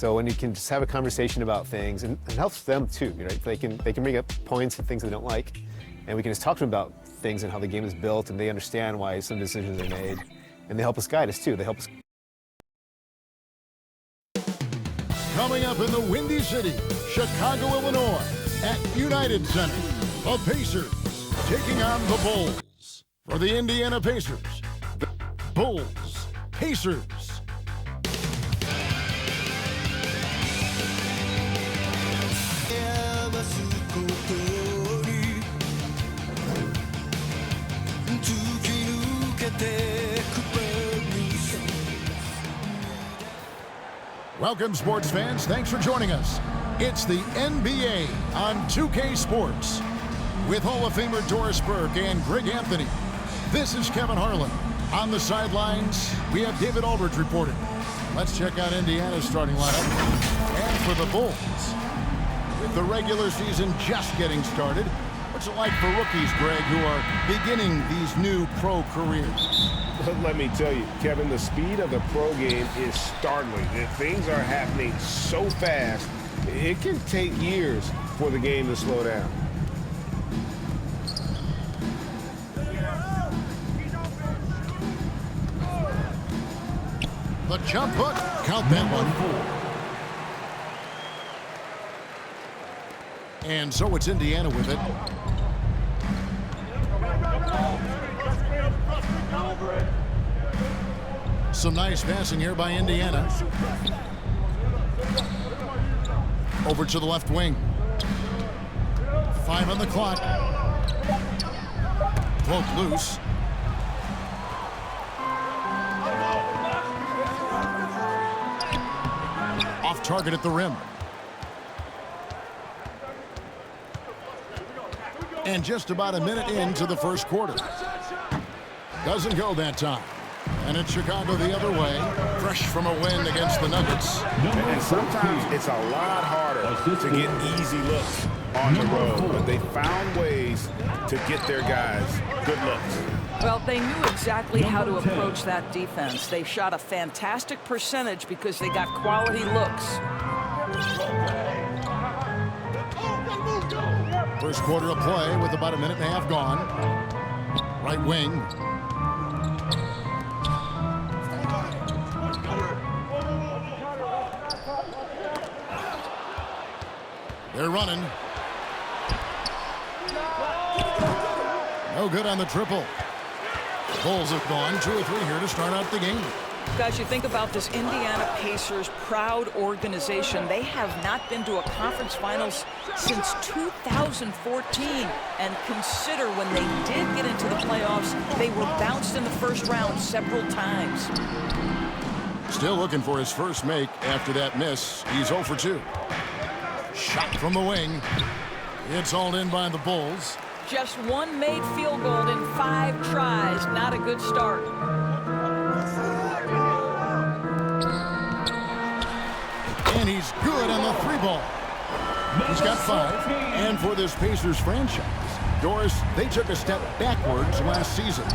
So when you can just have a conversation about things, and it helps them too, right? They can bring up points and things they don't like, and we can just talk to them about things and how the game is built, and they understand why some decisions are made, and they help us guide us too. They help us. Coming up in the Windy City, Chicago, Illinois, at United Center, the Pacers taking on the Bulls. For the Indiana Pacers, the Bulls, Pacers. Welcome, sports fans. Thanks for joining us. It's the NBA on 2K Sports. With Hall of Famer Doris Burke and Greg Anthony, this is Kevin Harlan. On the sidelines, we have David Aldridge reporting. Let's check out Indiana's starting lineup. And for the Bulls, with the regular season just getting started, what's it like for rookies, Greg, who are beginning these new pro careers? Let me tell you, Kevin, the speed of the pro game is startling. Things are happening so fast, it can take years for the game to slow down. The jump hook, count that one. And so it's Indiana with it. Some nice passing here by Indiana. Over to the left wing. 5 on the clock. Poke loose. Off target at the rim. And just about a minute into the first quarter. Doesn't go that time. And it's Chicago the other way, fresh from a win against the Nuggets. And sometimes it's a lot harder to get easy looks on the road, but they found ways to get their guys good looks. Well, they knew exactly how to approach that defense. They shot a fantastic percentage because they got quality looks. First quarter of play with about a minute and a half gone. Right wing. They're running. No good on the triple. Bulls have gone 2 or 3 here to start out the game. Guys, you think about this Indiana Pacers proud organization. They have not been to a conference finals since 2014. And consider when they did get into the playoffs, they were bounced in the first round several times. Still looking for his first make after that miss. He's 0 for 2. Shot from the wing. It's hauled in by the Bulls. Just one made field goal in 5 tries. Not a good start. And he's good on the 3-ball. He's got 5. And for this Pacers franchise, Doris, they took a step backwards last season.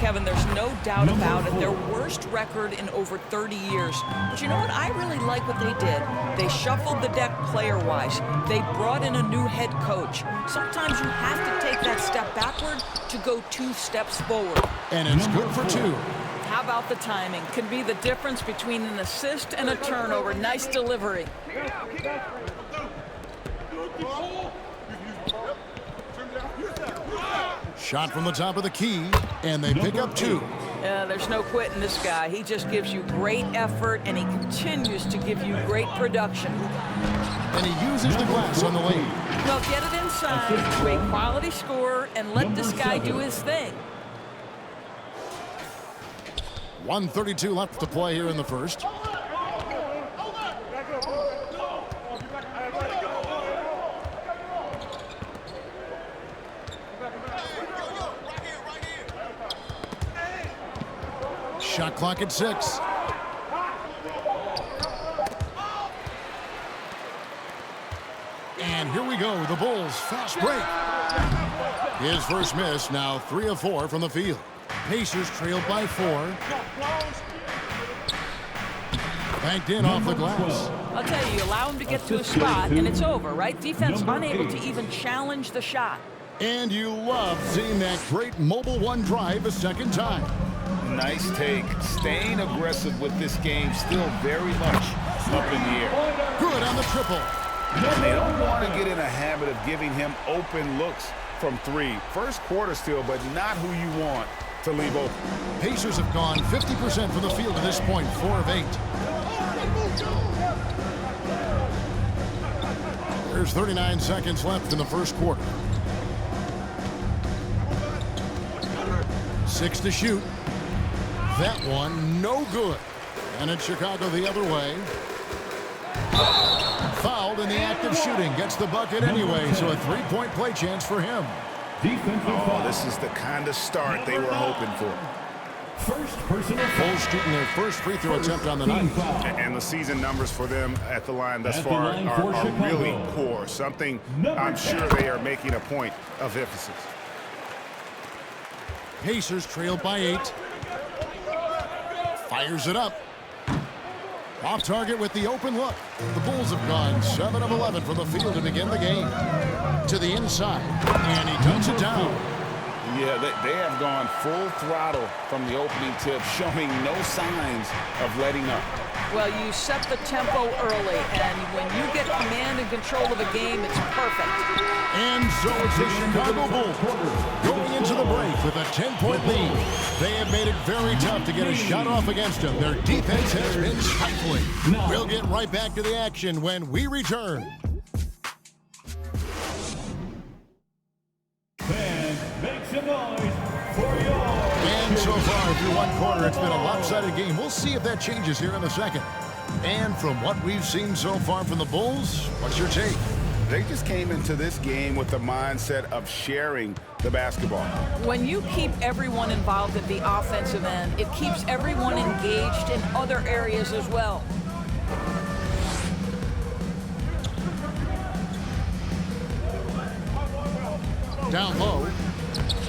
Kevin, there's no doubt about it. Their worst record in over 30 years. But you know what? I really like what they did. They shuffled the deck player-wise. They brought in a new head coach. Sometimes you have to take that step backward to go 2 steps forward. And it's good for 2. How about the timing? Can be the difference between an assist and a turnover. Nice delivery. Shot from the top of the key, and they pick up 2. There's no quitting this guy. He just gives you great effort, and he continues to give you great production. And he uses the glass on the lane. Well, get it inside to a quality scorer and let this guy do his thing. 1:32 left to play here in the first. Shot clock at 6. And here we go, the Bulls fast break. His first miss, now 3 of 4 from the field. Pacers trailed by 4. Banked in off the glass. I'll tell you, you allow him to get to a spot, and it's over, right? Defense unable to even challenge the shot. And you love seeing that great mobile one drive a second time. Nice take. Staying aggressive with this game, still very much up in the air. Good on the triple. And they don't want to get in a habit of giving him open looks from three. First quarter still, but not who you want to leave open. Pacers have gone 50% from the field at this point, 4 of 8. There's 39 seconds left in the first quarter. 6 to shoot. That one, no good. And it's Chicago the other way. Fouled in the act of shooting. Gets the bucket anyway, so a three-point play chance for him. Oh, this is the kind of start they were hoping for. First personal Bulls shooting their first free throw attempt on the night. And the season numbers for them at the line thus far are really poor. Something I'm sure they are making a point of emphasis. Pacers trailed by 8. Fires it up. Off target with the open look. The Bulls have gone 7 of 11 from the field to begin the game. To the inside, and he dunks it down. Yeah, they have gone full throttle from the opening tip, showing no signs of letting up. Well, you set the tempo early, and when you get command and control of a game, it's perfect. And so it's the Chicago Bulls going into the break with a 10-point lead. They have made it very tough to get a shot off against them. Their defense has been stifling. We'll get right back to the action when we return. Make some noise for yours. And so far through one quarter, it's been a lopsided game. We'll see if that changes here in the second. And from what we've seen so far from the Bulls, what's your take? They just came into this game with the mindset of sharing the basketball. When you keep everyone involved at the offensive end, it keeps everyone engaged in other areas as well. Down low.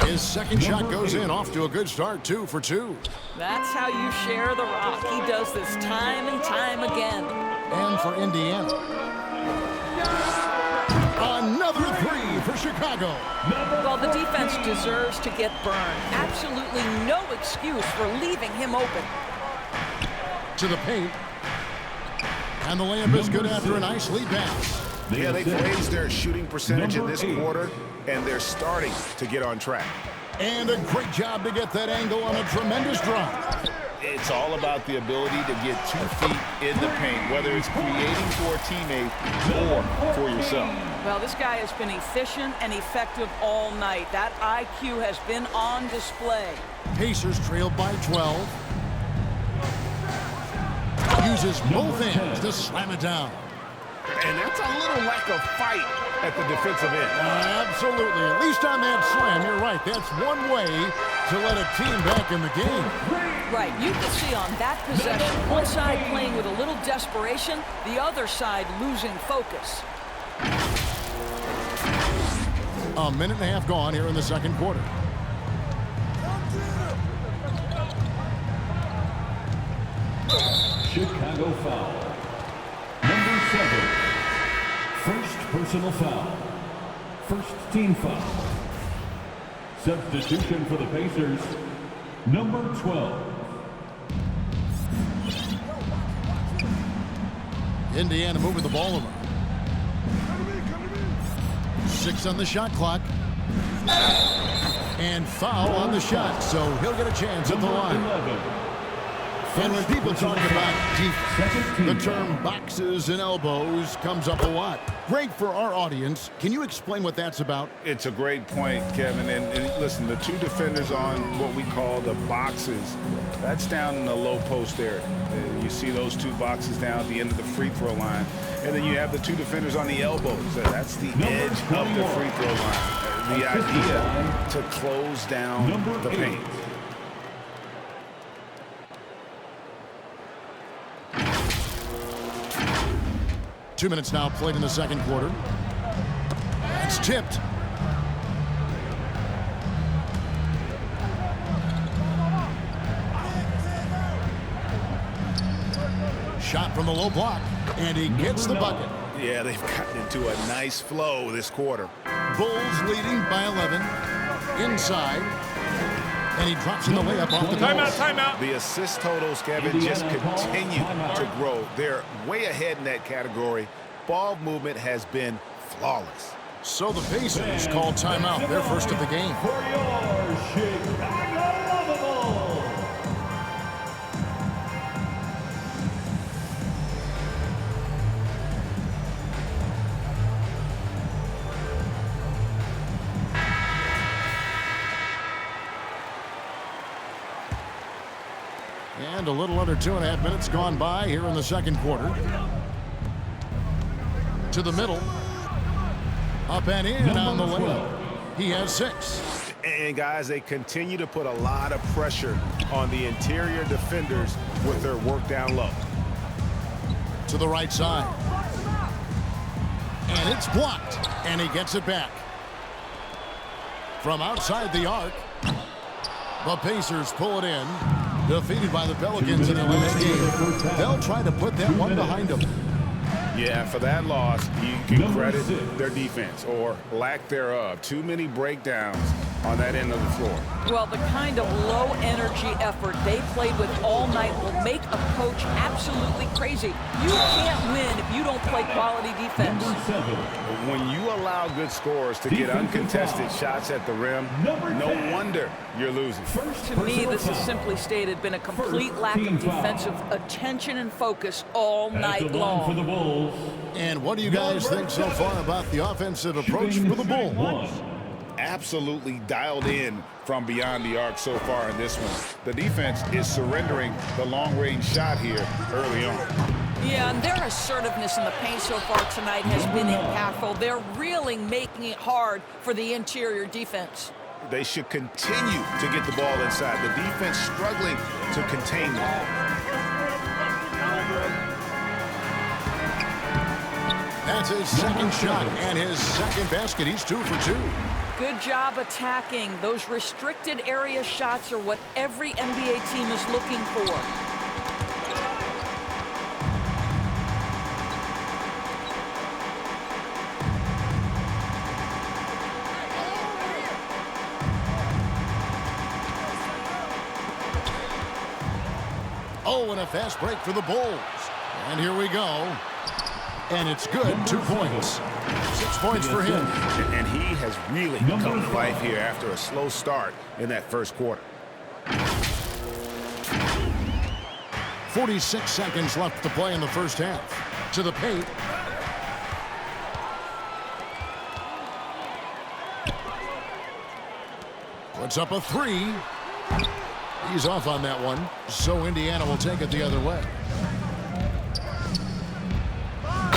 His second shot goes in, off to a good start, 2 for 2. That's how you share the rock. He does this time and time again. And for Indiana. Another 3 for Chicago. Well, the defense deserves to get burned. Absolutely no excuse for leaving him open. To the paint. And the layup is good after a nice lead pass. Yeah, they've raised their shooting percentage in this quarter, and they're starting to get on track. And a great job to get that angle on a tremendous drive. It's all about the ability to get 2 feet in the paint, whether it's creating for a teammate or for yourself. Well, this guy has been efficient and effective all night. That IQ has been on display. Pacers trail by 12. Uses both ends to slam it down. And that's a little lack of fight at the defensive end. Absolutely. At least on that slam, you're right. That's one way to let a team back in the game. Right. You can see on that possession, one side playing with a little desperation, the other side losing focus. A minute and a half gone here in the second quarter. Chicago foul. Number 7. First personal foul. First team foul. Substitution for the Pacers. Number 12. Indiana moving the ball over. 6 on the shot clock. And foul on the shot, so he'll get a chance at the line. 11. And when people talk about defense, the term boxes and elbows comes up a lot. Great for our audience. Can you explain what that's about? It's a great point, Kevin. And listen, the 2 defenders on what we call the boxes, that's down in the low post area. You see those 2 boxes down at the end of the free throw line. And then you have the 2 defenders on the elbows. That's the edge of the free throw line. The idea to close down the paint. Two minutes now played in the second quarter. It's tipped. Shot from the low block, and he gets the bucket. Yeah, they've gotten into a nice flow this quarter. Bulls leading by 11. Inside. And he drops in the layup off the post. Timeout. The assist totals, Kevin, just continue to grow. They're way ahead in that category. Ball movement has been flawless. So the Pacers call timeout, their first of the game. For your Chicago Bulls. And a little under 2.5 minutes gone by here in the second quarter. To the middle. Up and in on the layup. He has 6. And, guys, they continue to put a lot of pressure on the interior defenders with their work down low. To the right side. And it's blocked. And he gets it back. From outside the arc. The Pacers pull it in. Defeated by the Pelicans in their last game. They'll try to put that one behind them. Yeah, for that loss, you can credit their defense or lack thereof. Too many breakdowns on that end of the floor. Well, the kind of low-energy effort they played with all night will make a coach absolutely crazy. You can't win if you don't play quality defense. When you allow good scorers to get uncontested shots at the rim, no wonder you're losing. To me, this has simply stated been a complete lack of defensive attention and focus all night long. For the Bulls. And what do you guys think so far about the offensive approach for the Bulls? Absolutely dialed in from beyond the arc so far in this one. The defense is surrendering the long-range shot here early on. Yeah, and their assertiveness in the paint so far tonight has been impactful. They're really making it hard for the interior defense. They should continue to get the ball inside. The defense struggling to contain them. That's his second shot and his second basket. He's 2 for 2. Good job attacking. Those restricted area shots are what every NBA team is looking for. Oh, and a fast break for the Bulls. And here we go. And it's good. 2 points. 6 points for him. And he has really come to life here after a slow start in that first quarter. 46 seconds left to play in the first half. To the paint. Puts up a 3. He's off on that one. So Indiana will take it the other way.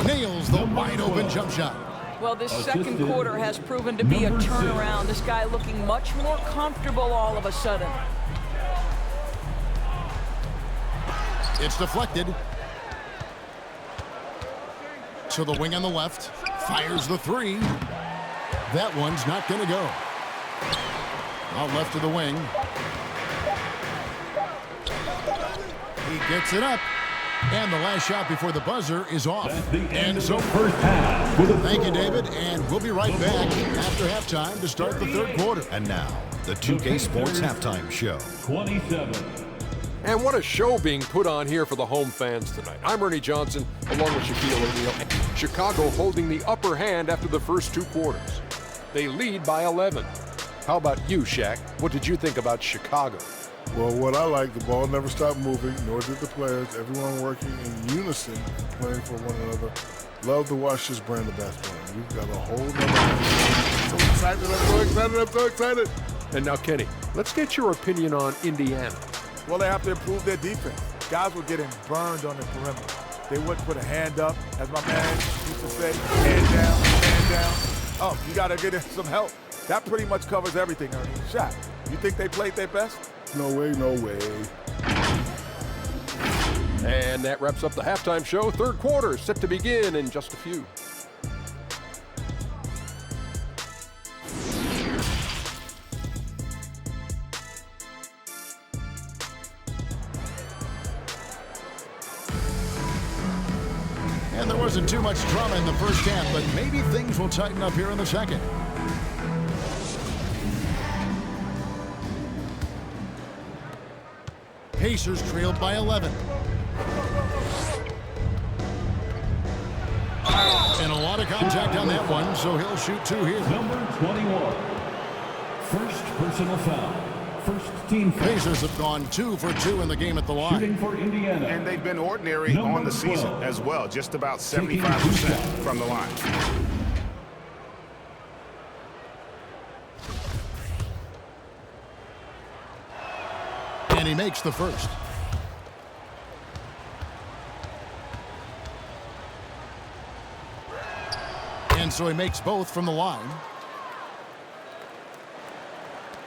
Nails the wide-open jump shot. Well, this second quarter has proven to be a turnaround. This guy looking much more comfortable all of a sudden. It's deflected. To the wing on the left. Fires the 3. That one's not going to go. Out left to the wing. He gets it up. And the last shot before the buzzer is off. And so First half. thank you, David. And we'll be right back after halftime to start the third quarter. And now, the 2K Sports Halftime Show. 27. And what a show being put on here for the home fans tonight. I'm Ernie Johnson, along with Shaquille O'Neal. Chicago holding the upper hand after the first 2 quarters. They lead by 11. How about you, Shaq? What did you think about Chicago? Well, what I like, the ball never stopped moving, nor did the players. Everyone working in unison, playing for one another. Love to watch this brand of basketball. We've got a whole nother. So excited, I'm so excited. And now, Kenny, let's get your opinion on Indiana. Well, they have to improve their defense. Guys were getting burned on the perimeter. They wouldn't put a hand up, as my man used to say, hand down, hand down. Oh, you got to get in some help. That pretty much covers everything, Ernie. Shaq, you think they played their best? No way, no way. And that wraps up the halftime show. Third quarter set to begin in just a few. And there wasn't too much drama in the first half, but maybe things will tighten up here in the second. Pacers trailed by 11. And a lot of contact on that one, so he'll shoot 2 here. Number 21. First personal foul. First team foul. Pacers have gone 2 for 2 in the game at the line. Shooting for Indiana. And they've been ordinary on the season as well, just about 75% from the line. And he makes the first. And so he makes both from the line.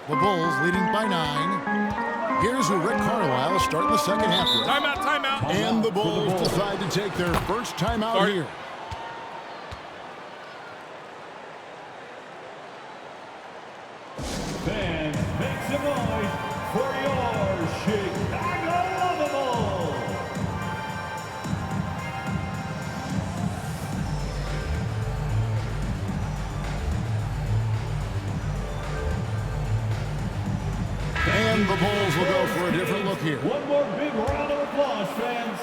The Bulls leading by 9. Here's who Rick Carlisle is starting the second half with. Timeout. And the Bulls decide to take their first timeout here. Fans, make some noise for your Chicago Bulls. And the Bulls will go for a different look here. One more big round of applause, fans.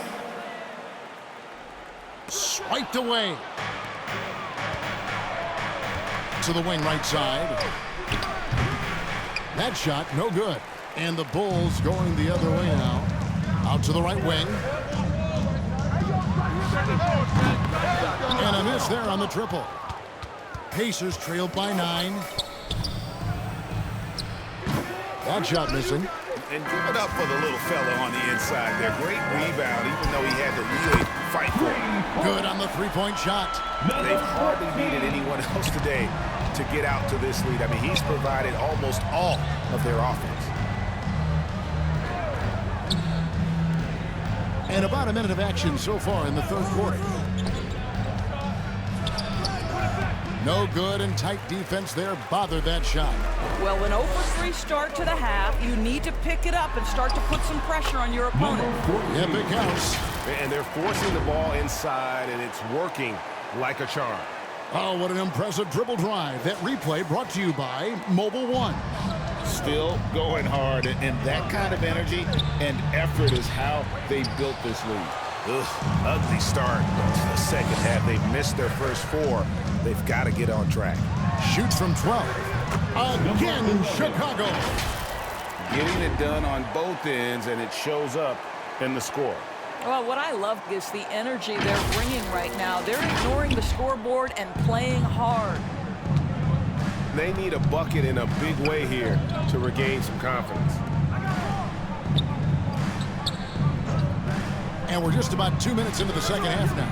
Swiped away. To the wing right side. That shot, no good. And the Bulls going the other way now. Out to the right wing. And a miss there on the triple. Pacers trailed by 9. That shot missing. And give it up for the little fella on the inside there. Great rebound, even though he had to really fight for it. Good on the three-point shot. They've hardly needed anyone else today to get out to this lead. I mean, he's provided almost all of their offense. And about a minute of action so far in the third quarter. No good, and tight defense there bothered that shot. Well, an 0-for-3 start to the half, you need to pick it up and start to put some pressure on your opponent. Yep, it counts. And they're forcing the ball inside, and it's working like a charm. Oh, what an impressive dribble drive. That replay brought to you by Mobile One. Still going hard, and that kind of energy and effort is how they built this lead. Ugly start to the second half. They've missed their first 4. They've got to get on track. Shoots from 12. Again, Chicago. Getting it done on both ends, and it shows up in the score. Well, what I love is the energy they're bringing right now. They're ignoring the scoreboard and playing hard. They need a bucket in a big way here to regain some confidence. And we're just about 2 minutes into the second half now.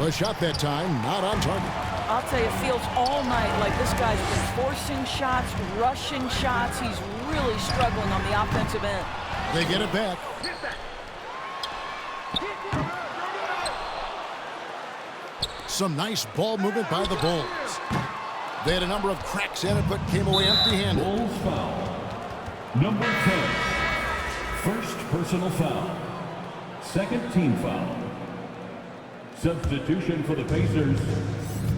The shot that time, not on target. I'll tell you, it feels all night like this guy's been forcing shots, rushing shots. He's really struggling on the offensive end. They get it back. Some nice ball movement by the Bulls. They had a number of cracks at it, but came away empty-handed. Bulls foul. Number 10. First personal foul. Second team foul. Substitution for the Pacers.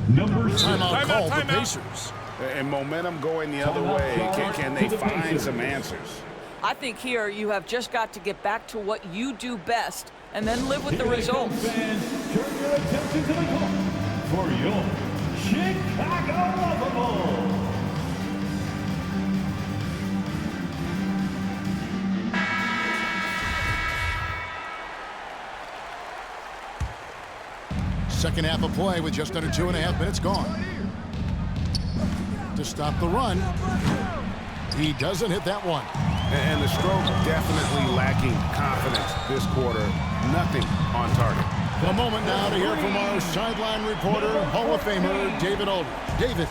Number 6. Timeout called the Pacers. And momentum going the other way. Can they find some answers? I think here you have just got to get back to what you do best and then live with the results. Fans, turn your attention to the court for your Chicago Bulls. Second half of play with just under 2.5 minutes gone. To stop the run. He doesn't hit that one. And the stroke definitely lacking confidence this quarter. Nothing on target. The moment now to hear from our sideline reporter, Hall of Famer David Aldridge. David.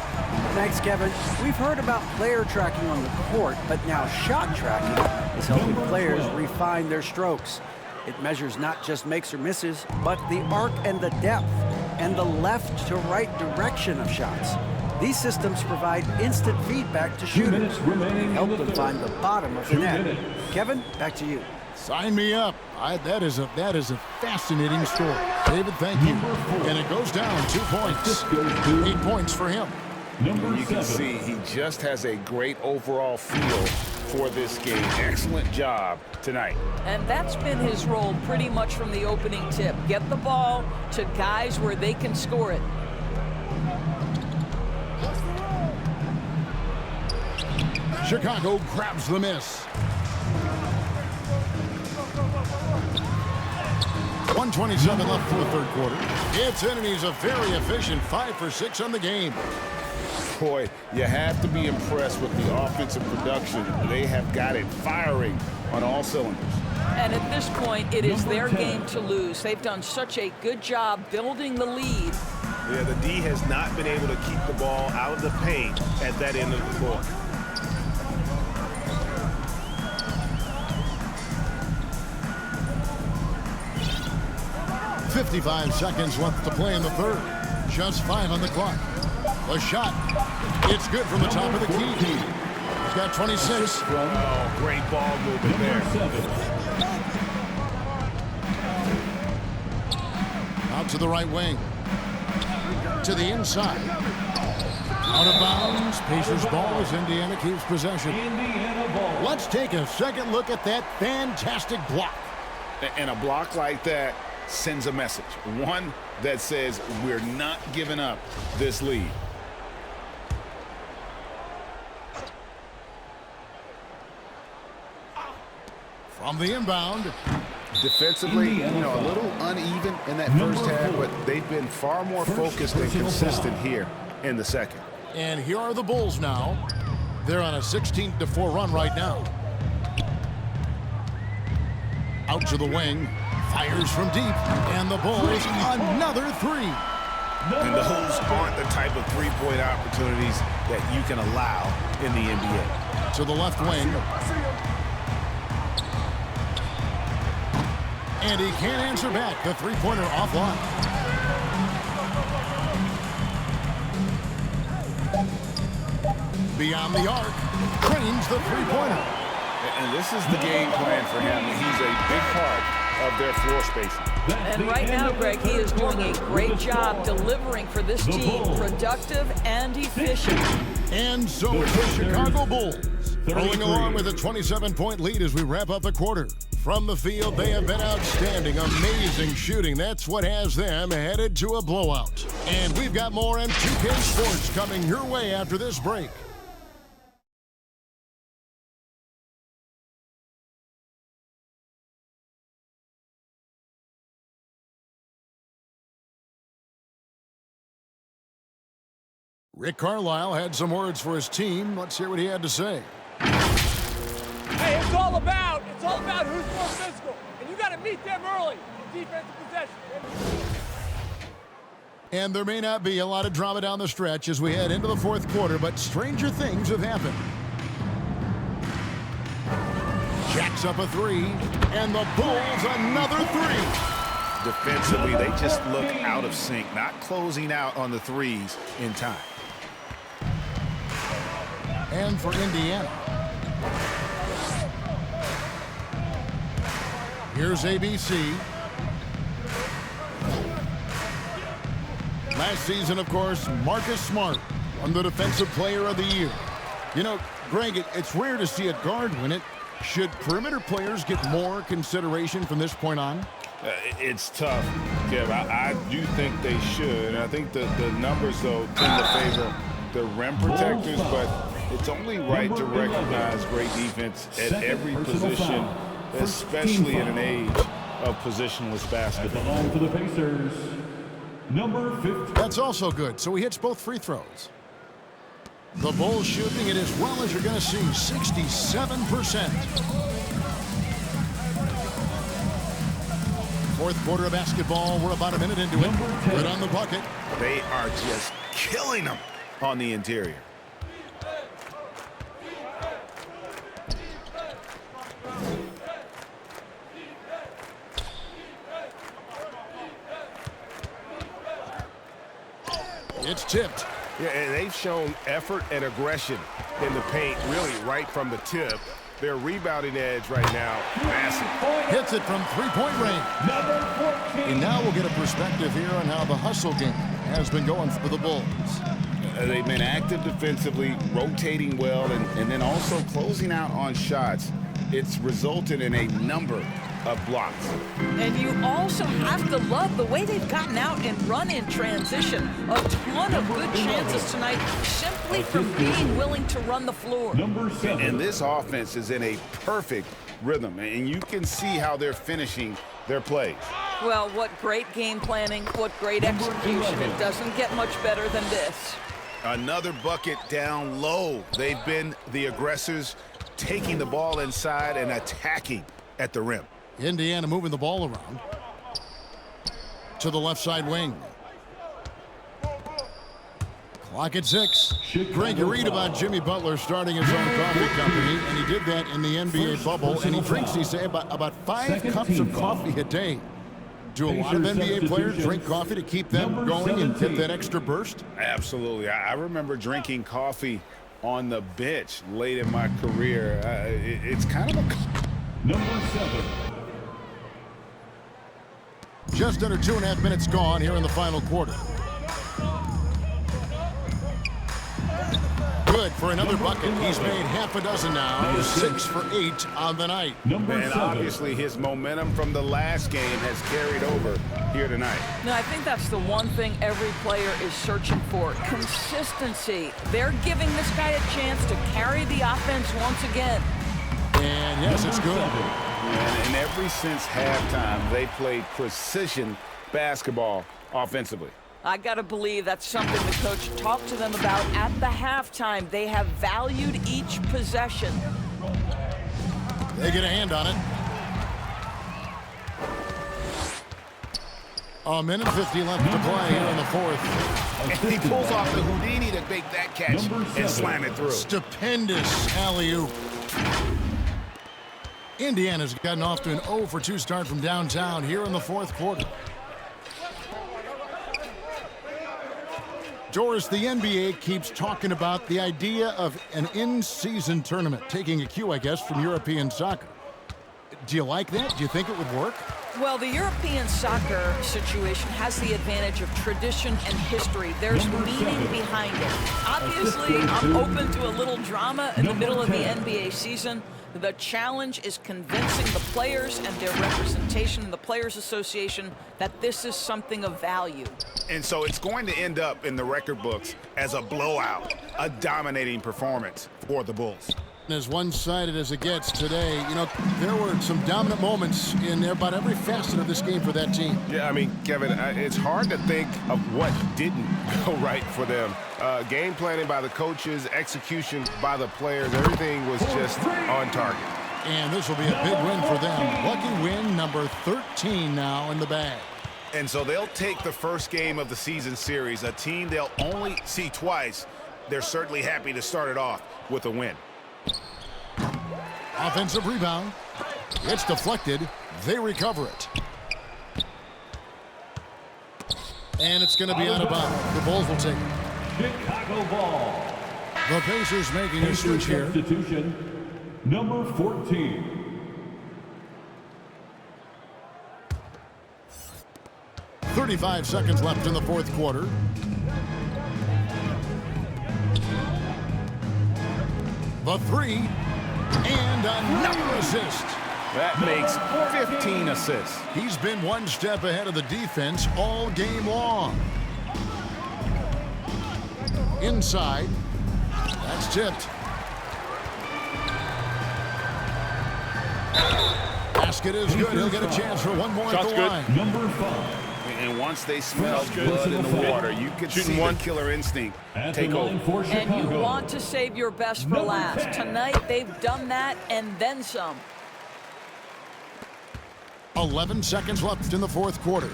Thanks, Kevin. We've heard about player tracking on the court, but now shot tracking is helping players refine their strokes. It measures not just makes or misses, but the arc and the depth and the left to right direction of shots. These systems provide instant feedback to shooters and help them find the bottom of the net. Kevin, back to you. Sign me up. That is a fascinating story. David, thank you. And it goes down 2 points. 8 points for him. You can see he just has a great overall feel for this game. Excellent job tonight. And that's been his role pretty much from the opening tip. Get the ball to guys where they can score it. Chicago grabs the miss. 1:27 left for the third quarter. It's in, and he's a very efficient 5 for 6 on the game. Boy, you have to be impressed with the offensive production. They have got it firing on all cylinders. And at this point, it is their game to lose. They've done such a good job building the lead. Yeah, the D has not been able to keep the ball out of the paint at that end of the court. .55 seconds left to play in the third. Just 5 on the clock. A shot. It's good from the top of the key. He's got 26. Oh, great ball movement there. Out to the right wing. To the inside. Out of bounds. Pacers ball as Indiana keeps possession. Let's take a second look at that fantastic block. And a block like that sends a message. One that says we're not giving up this lead. From the inbound. Defensively, a little uneven in that first half, but they've been far more focused and consistent here in the second. And here are the Bulls now. They're on a 16-4 run right now. Out to the wing. Fires from deep. And the Bulls, another three. And those aren't the type of three-point opportunities that you can allow in the NBA. To the left wing. And he can't answer back. The three-pointer offline. Beyond the arc. Cranes the three-pointer. And this is the game plan for him. He's a big part of their floor spacing. And right now, Greg, he is doing a great job delivering for this team, productive and efficient. And so it's the Chicago Bulls rolling along with a 27-point lead as we wrap up the quarter. From the field, they have been outstanding, amazing shooting. That's what has them headed to a blowout. And we've got more in 2K Sports coming your way after this break. Rick Carlisle had some words for his team. Let's hear what he had to say. Hey, it's all about who's more physical. And you got to meet them early in defensive possession. And there may not be a lot of drama down the stretch as we head into the fourth quarter, but stranger things have happened. Jacks up a three, and the Bulls another three. Defensively, they just look out of sync, not closing out on the threes in time. And for Indiana. Here's ABC. Last season, of course, Marcus Smart won the Defensive Player of the Year. You know, Greg, it's rare to see a guard win it. Should perimeter players get more consideration from this point on? It's tough, Kev. I do think they should. And I think the numbers, though, tend to favor the rim protectors, but it's only right to recognize great defense at every position, especially in an age of positionless basketball. To the Pacers, number 15. That's also good. So he hits both free throws. The Bulls shooting it as well as you're going to see, 67%. Fourth quarter of basketball. We're about a minute into it. Good on the bucket. They are just killing them on the interior. It's tipped. Yeah, and they've shown effort and aggression in the paint, really right from the tip. Their rebounding edge right now, massive. Hits it from three-point range. And now we'll get a perspective here on how the hustle game has been going for the Bulls. They've been active defensively, rotating well, and then also closing out on shots. It's resulted in a number of blocks. And you also have to love the way they've gotten out and run in transition. A ton of good chances tonight simply for being willing to run the floor. And this offense is in a perfect rhythm, and you can see how they're finishing their plays. Well, what great game planning, what great execution. It doesn't get much better than this. Another bucket down low. They've been the aggressors, taking the ball inside and attacking at the rim. Indiana moving the ball around to the left side wing. Clock at 6. Greg, you read about Jimmy Butler starting his own coffee company, and he did that in the NBA bubble, and he drinks, he say, about 5 cups of coffee a day. Do a lot of NBA players drink coffee to keep them going and get that extra burst? Absolutely. I remember drinking coffee on the bench late in my career. It's kind of a... Number 7. Just under 2.5 minutes gone here in the final quarter. Good for another bucket. He's made half a dozen now. 6 for 8 on the night. And obviously his momentum from the last game has carried over here tonight. No, I think that's the one thing every player is searching for. Consistency. They're giving this guy a chance to carry the offense once again. And yes, it's good. And ever since halftime, they played precision basketball offensively. I got to believe that's something the coach talked to them about at the halftime. They have valued each possession. They get a hand on it. A minute 50 left to play here in the fourth. And he pulls off the Houdini to make that catch and slam it through. Stupendous alley-oop. Indiana's gotten off to an 0 for 2 start from downtown here in the fourth quarter. Doris, the NBA keeps talking about the idea of an in-season tournament, taking a cue, I guess, from European soccer. Do you like that? Do you think it would work? Well, the European soccer situation has the advantage of tradition and history. There's meaning behind it. Obviously, I'm open to a little drama in the middle of the NBA season. The challenge is convincing the players and their representation in the Players Association that this is something of value. And so it's going to end up in the record books as a blowout, a dominating performance for the Bulls. As one-sided as it gets today, you know, there were some dominant moments in about every facet of this game for that team. Yeah, I mean, Kevin, it's hard to think of what didn't go right for them. Game planning by the coaches, execution by the players, everything was just on target. And this will be a big win for them. Lucky win number 13 now in the bag. And so they'll take the first game of the season series, a team they'll only see twice. They're certainly happy to start it off with a win. Offensive rebound. It's deflected. They recover it. And it's going to be out of bounds. The Bulls will take it. Chicago ball. The Pacers making a switch here. Substitution, number 14. .35 seconds left in the fourth quarter. The three. And another assist. That makes 15 assists. He's been one step ahead of the defense all game long. Inside. That's tipped. Basket is good. He'll get a chance for one more at the line. Number 5. And once they smell blood in the water, you can see the killer instinct take over. And you want to save your best for last. Tonight, they've done that and then some. 11 seconds left in the fourth quarter.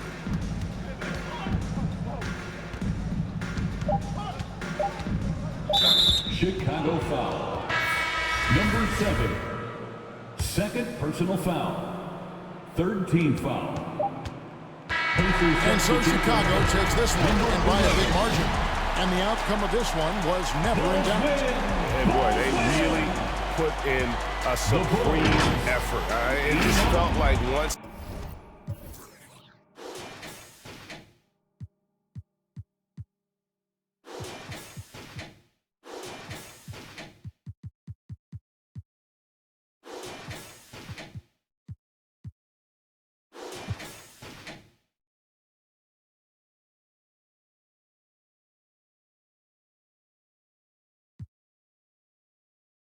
Chicago foul. Number 7. Second personal foul. Third team foul. And so Chicago takes this one and by a big margin. And the outcome of this one was never in doubt. And boy, they really put in a supreme effort. It just felt like once